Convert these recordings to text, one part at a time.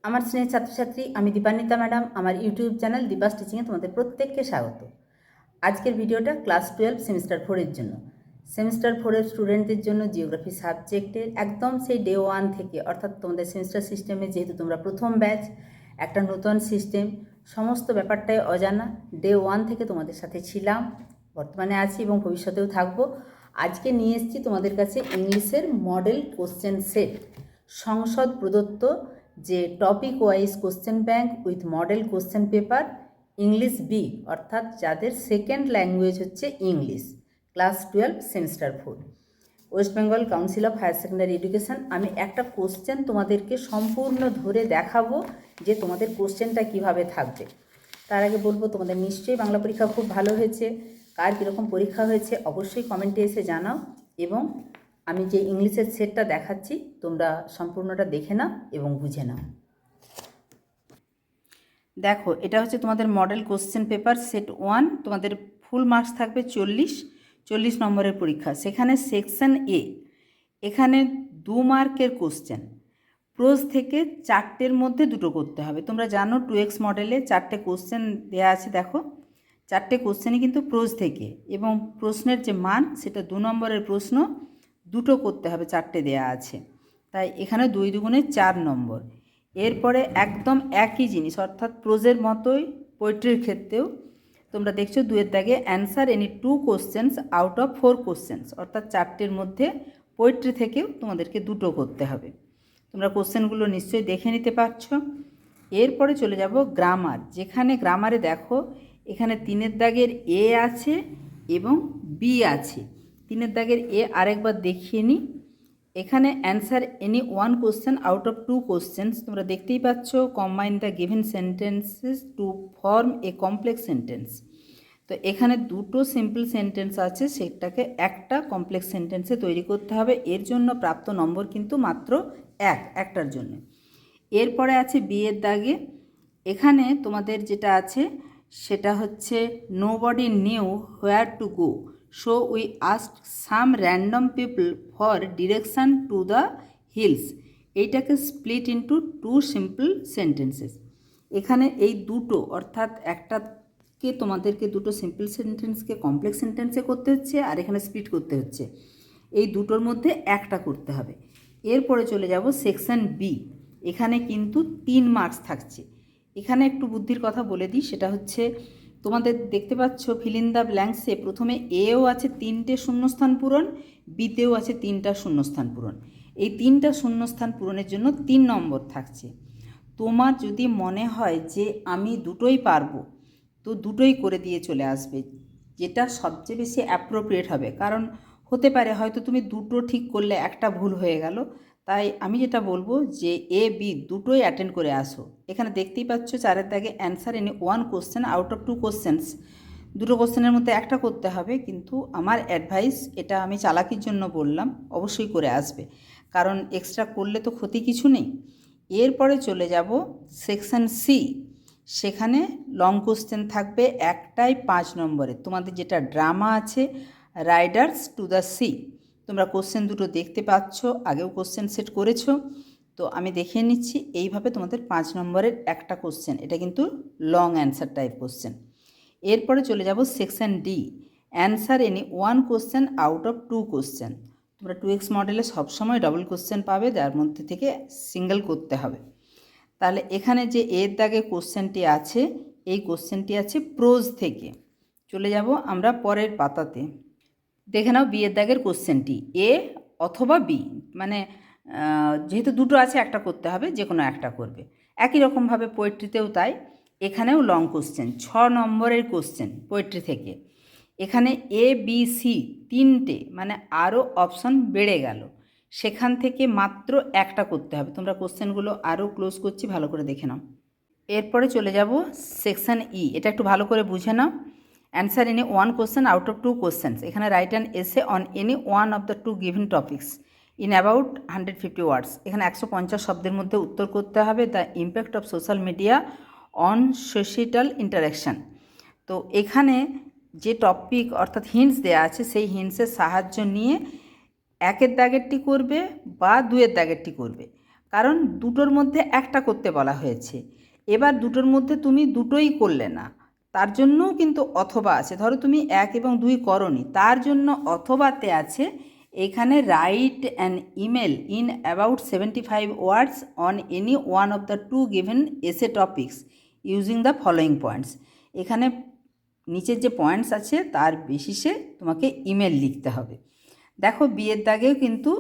আমার স্নেহের ছাত্রছাত্রী, আমি দীপান্বিতা ম্যাডাম। আমার ইউটিউব চ্যানেল দীপাস টিচিংয়ে তোমাদের প্রত্যেককে স্বাগত। আজকের ভিডিওটা ক্লাস 12 সেমিস্টার 4-এর জন্য। সেমিস্টার 4-এর স্টুডেন্টদের জন্য জিওগ্রাফি সাবজেক্টের একদম সেই ডে 1 থেকে, অর্থাৎ তোমাদের সেমিস্টার সিস্টেমে যেহেতু তোমরা প্রথম ব্যাচ, একটা নতুন সিস্টেম, সমস্ত ব্যাপারটাই অজানা। ডে 1 থেকে তোমাদের সাথে ছিলাম, বর্তমানে আছি এবং ভবিষ্যতেও থাকবো। আজকে নিয়ে এসেছি তোমাদের কাছে ইংলিশের মডেল কোশ্চেন সেট, সংসদ প্রদত্ত যে topic wise question bank with model question paper English B, অর্থাৎ যাদের সেকেন্ড ল্যাঙ্গুয়েজ হচ্ছে English, class 12 semester 4, West Bengal Council of Higher Secondary Education. আমি একটা কোশ্চেন তোমাদেরকে সম্পূর্ণ ধরে দেখাবো যে তোমাদের কোশ্চেনটা কিভাবে থাকবে। তার আগে বলবো, তোমাদের নিশ্চয়ই বাংলা পরীক্ষা খুব ভালো হয়েছে। কার কীরকম পরীক্ষা হয়েছে অবশ্যই কমেন্টে এসে জানাও, এবং আমি যে ইংলিশের সেটটা দেখাচ্ছি তোমরা সম্পূর্ণটা দেখে নাও এবং বুঝে নাও। দেখো, এটা হচ্ছে তোমাদের মডেল কোশ্চেন পেপার সেট 1। তোমাদের ফুল মার্কস থাকবে 40 নম্বরের পরীক্ষা। সেখানে সেকশন এ, এখানে 2 মার্কের কোশ্চেন, প্রোজ থেকে 4টের মধ্যে 2টো করতে হবে। তোমরা জানো 2x মডেলে 4টে কোশ্চেন দেওয়া আছে। দেখো, 4টে কোশ্চেনই কিন্তু প্রোজ থেকে, এবং প্রশ্নের যে মান সেটা 2 নম্বরের প্রশ্ন, 2টো করতে হবে, 4টে দেওয়া আছে। তাই এখানে 2 দুগুণে 4 নম্বর। এরপরে একদম একই জিনিস, অর্থাৎ প্রোজের মতোই পোয়েট্রির ক্ষেত্রেও তোমরা দেখছো 2-এর দাগে answer any 2 questions out of 4 questions, অর্থাৎ 4টের মধ্যে পোয়েট্রি থেকেও তোমাদেরকে 2টো করতে হবে। তোমরা কোশ্চেনগুলো নিশ্চয়ই দেখে নিতে পারছো। এরপরে চলে যাব গ্রামার, যেখানে গ্রামারে দেখো এখানে 3-এর দাগের এ আছে এবং বি আছে। 3-এর দাগের এ আরেকবার দেখিয়ে নিই। এখানে answer any 1 question out of 2 questions. তোমরা দেখতেই পাচ্ছ, combine the given sentences to form a complex sentence. তো এখানে 2টো সিম্পল সেন্টেন্স আছে, সেটাকে একটা কমপ্লেক্স সেন্টেন্সে তৈরি করতে হবে। এর জন্য প্রাপ্ত নম্বর কিন্তু মাত্র একটার জন্য। এরপরে আছে বি এর দাগে, এখানে তোমাদের যেটা আছে সেটা হচ্ছে nobody new where to go, so we asked some random people for direction to the hills. এইটাকে স্প্লিট ইন্টু 2 সিম্পল সেন্টেন্সেস। এখানে এই 2টো, অর্থাৎ একটাকে তোমাদেরকে 2টো সিম্পল সেন্টেন্সকে কমপ্লেক্স সেন্টেন্সে করতে হচ্ছে, আর এখানে স্প্লিট করতে হচ্ছে। এই 2টোর মধ্যে একটা করতে হবে। এরপরে চলে যাব সেকশন বি, এখানে কিন্তু 3 মার্কস থাকছে। এখানে একটু বুদ্ধির কথা বলে দিই, সেটা হচ্ছে তোমাদের দেখতে পাচ্ছ ফিল ইন দ্য ব্ল্যাঙ্কসে প্রথমে এও আছে 3টে শূন্যস্থান পূরণ, বিতেও আছে 3টা শূন্যস্থান পূরণ। এই 3টা শূন্যস্থান পূরণের জন্য 3 নম্বর থাকছে। তোমার যদি মনে হয় যে আমি দুটোই পারবো, তো দুটোই করে দিয়ে চলে আসবে, যেটা সবচেয়ে বেশি অ্যাপ্রোপ্রিয়েট হবে। কারণ হতে পারে হয়তো তুমি 2টো ঠিক করলে একটা ভুল হয়ে গেল। তাই আমি যেটা বলবো যে এ বি দুটোই অ্যাটেন্ড করে আসো। এখানে দেখতেই পাচ্ছ 4-এর দাগে answer any 1 question out of 2 questions. 2টো কোশ্চেনের মধ্যে একটা করতে হবে, কিন্তু আমার অ্যাডভাইস, এটা আমি চালাকির জন্য বললাম, অবশ্যই করে আসবে, কারণ এক্সট্রা করলে তো ক্ষতি কিছু নেই। এরপরে চলে যাব সেকশন সি, সেখানে লং কোশ্চেন থাকবে একটাই 5 নম্বরের। তোমাদের যেটা ড্রামা আছে রাইডার্স টু দ্য সি, তোমরা কোশ্চেন দুটো দেখতে পাচ্ছ, আগেও কোশ্চেন সেট করেছো, তো আমি দেখিয়ে নিচ্ছি। এইভাবে তোমাদের 5 নম্বরের একটা কোশ্চেন, এটা কিন্তু লং অ্যান্সার টাইপ কোশ্চেন। এরপরে চলে যাব section D, answer any 1 question out of 2 question. তোমরা 2x মডেলে সবসময় ডবল কোশ্চেন পাবে, যার মধ্যে থেকে সিঙ্গেল করতে হবে। তাহলে এখানে যে এর দাগে কোশ্চেনটি আছে, এই কোশ্চেনটি আছে প্রোজ থেকে। চলে যাব আমরা পরের পাতাতে। দেখে নাও বি এর দাগের কোশ্চেনটি, এ অথবা বি, মানে যেহেতু 2টো আছে একটা করতে হবে, যে কোনো একটা করবে। একই রকমভাবে পোয়েট্রিতেও তাই, এখানেও লং কোশ্চেন 6 নম্বরের কোশ্চেন পোয়েট্রি থেকে। এখানে এ বি সি 3টে, মানে আরও অপশন বেড়ে গেল, সেখান থেকে মাত্র একটা করতে হবে। তোমরা কোশ্চেনগুলো আরও ক্লোজ করছি, ভালো করে দেখে নাও। এরপরে চলে যাব সেকশন ই, এটা একটু ভালো করে বুঝে নাও। Answer any 1 question out of 2 questions. এখানে write an essay on any 1 of the 2 given topics in about 150 words. এখানে 150 শব্দের মধ্যে উত্তর করতে হবে। The impact of social media on societal interaction. তো এখানে যে টপিক অর্থাৎ হিন্টস দেওয়া আছে, সেই হিন্টসের সাহায্য নিয়ে 1-এর দাগেরটি করবে বা 2-এর দাগেরটি করবে। কারণ দুটোর মধ্যে একটা করতে বলা হয়েছে। এবার দুটোর মধ্যে তুমি দুটোই করলে না, তার জন্যও কিন্তু অথবা আছে। ধরো তুমি 1 এবং 2 করোনি, তার জন্য অথবাতে আছে এখানে write an email in about 75 words on any one of the two given essay topics using the following points. এখানে নিচের যে পয়েন্টস আছে তার বেসিসে তোমাকে ইমেল লিখতে হবে। দেখো বিয়ের দাগেও কিন্তু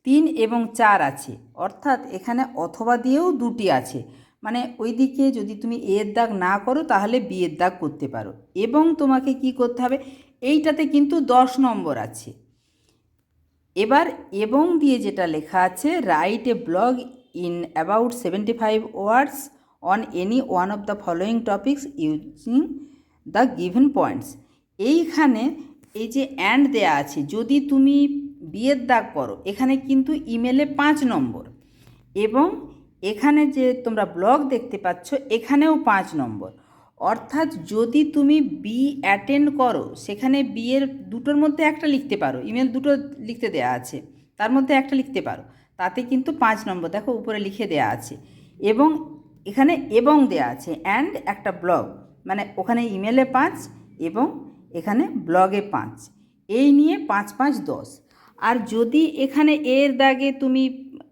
3 এবং 4 আছে, অর্থাৎ এখানে অথবা দিয়েও দুটি আছে। মানে ওইদিকে যদি তুমি এর দাগ না করো তাহলে বিয়ের দাগ করতে পারো। এবং তোমাকে কি করতে হবে, এইটাতে কিন্তু 10 নম্বর আছে। এবার এবং দিয়ে যেটা লেখা আছে write a blog in about 75 words on any one of the following topics using the given points. এইখানে এই যে অ্যান্ড দেয়া আছে, যদি তুমি বিয়ের দাগ করো এখানে কিন্তু ইমেলে 5 নম্বর, এবং এখানে যে তোমরা ব্লগ দেখতে পাচ্ছ এখানেও 5 নম্বর। অর্থাৎ যদি তুমি বি অ্যাটেন্ড করো সেখানে বিয়ের দুটোর মধ্যে একটা লিখতে পারো, ইমেল দুটো লিখতে দেয়া আছে, তার মধ্যে একটা লিখতে পারো, তাতে কিন্তু 5 নম্বর দেখো উপরে লিখে দেয়া আছে। এবং এখানে এবং দেয়া আছে অ্যান্ড একটা ব্লগ, মানে ওখানে ইমেলে 5 এবং এখানে ব্লগে 5, এই নিয়ে 5 5 10। আর যদি এখানে এর দাগে তুমি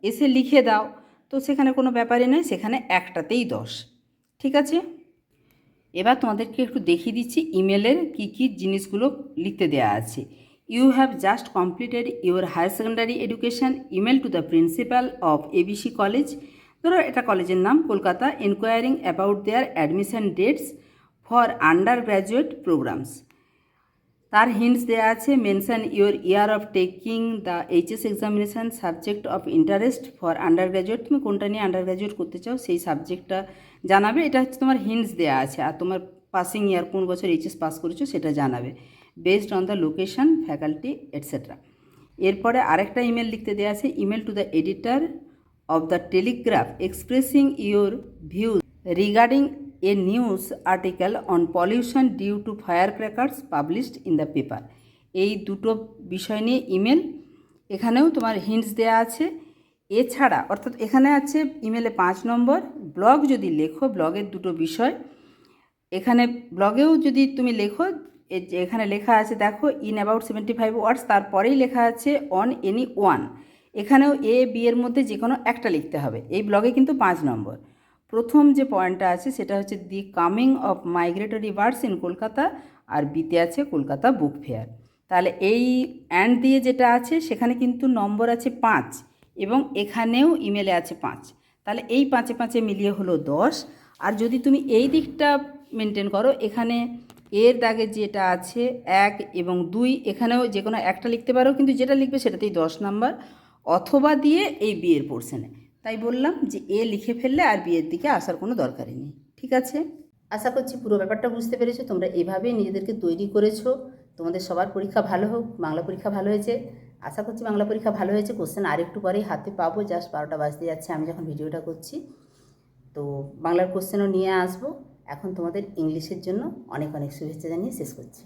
এসে লিখে দাও তো সেখানে কোনো ব্যাপারই নয়, সেখানে একটাতেই 10। ঠিক আছে, এবার তোমাদেরকে একটু দেখিয়ে দিচ্ছি ইমেলের কী কী জিনিসগুলো লিখতে দেওয়া আছে। You have just completed your higher secondary education, email to the principal of ABC college, ধরো এটা কলেজের নাম Kolkata, enquiring about their admission dates for undergraduate programmes. তার হিন্টস দেওয়া আছে mention your year of taking the HS examination, subject of interest for undergraduate, তুমি কোনটা নিয়ে আন্ডার গ্র্যাজুয়েট করতে চাও সেই সাবজেক্টটা জানাবে, এটা হচ্ছে তোমার হিন্টস দেওয়া আছে। আর তোমার পাসিং ইয়ার কোন বছর এইচএস পাস করেছো সেটা জানাবে, based on the location, faculty etcetera. এরপরে আরেকটা ইমেল লিখতে দেওয়া আছে email to the editor of the Telegraph expressing your views regarding a news article on pollution due to firecrackers published in the paper। এই দুটো বিষয় নিয়ে ইমেল, এখানেও তোমার হিন্টস দেওয়া আছে। এছাড়া অর্থাৎ এখানে আছে ইমেলে 5 নম্বর, ব্লগ যদি লেখো ব্লগের দুটো বিষয়, এখানে ব্লগেও যদি তুমি লেখো এখানে লেখা আছে দেখো ইন অ্যাবাউট 75 ওয়ার্ডস, তারপরেই লেখা আছে অন এনি ওয়ান, এখানেও এ বি এর মধ্যে যে কোনো একটা লিখতে হবে। এই ব্লগে কিন্তু 5 নম্বর। প্রথম যে পয়েন্টটা আছে সেটা হচ্ছে the coming of migratory birds in Kolkata, আর বিতে আছে কলকাতা বুক ফেয়ার। তাহলে এই অ্যান্ড দিয়ে যেটা আছে সেখানে কিন্তু নম্বর আছে 5 এবং এখানেও ইমেলে আছে 5, তাহলে এই 5 5 মিলিয়ে হলো 10। আর যদি তুমি এই দিকটা মেনটেন করো, এখানে এর দাগে যেটা আছে 1 এবং 2, এখানেও যে কোনো একটা লিখতে পারো, কিন্তু যেটা লিখবে সেটাতেই 10 নাম্বার, অথবা দিয়ে এই বিয়ের পোর্শনে। তাই বললাম যে এ লিখে ফেললে আর বিয়ের দিকে আসার কোনো দরকারই নেই। ঠিক আছে, আশা করছি পুরো ব্যাপারটা বুঝতে পেরেছো, তোমরা এভাবেই নিজেদেরকে তৈরি করেছো। তোমাদের সবার পরীক্ষা ভালো হোক। বাংলা পরীক্ষা ভালো হয়েছে, আশা করছি বাংলা পরীক্ষা ভালো হয়েছে। কোশ্চেন আর একটু পরেই হাতে পাবো, জাস্ট 12টা বাজতে যাচ্ছে আমি যখন ভিডিওটা করছি। তো বাংলার কোশ্চেনও নিয়ে আসবো। এখন তোমাদের ইংলিশের জন্য অনেক অনেক শুভেচ্ছা জানিয়ে শেষ করছি।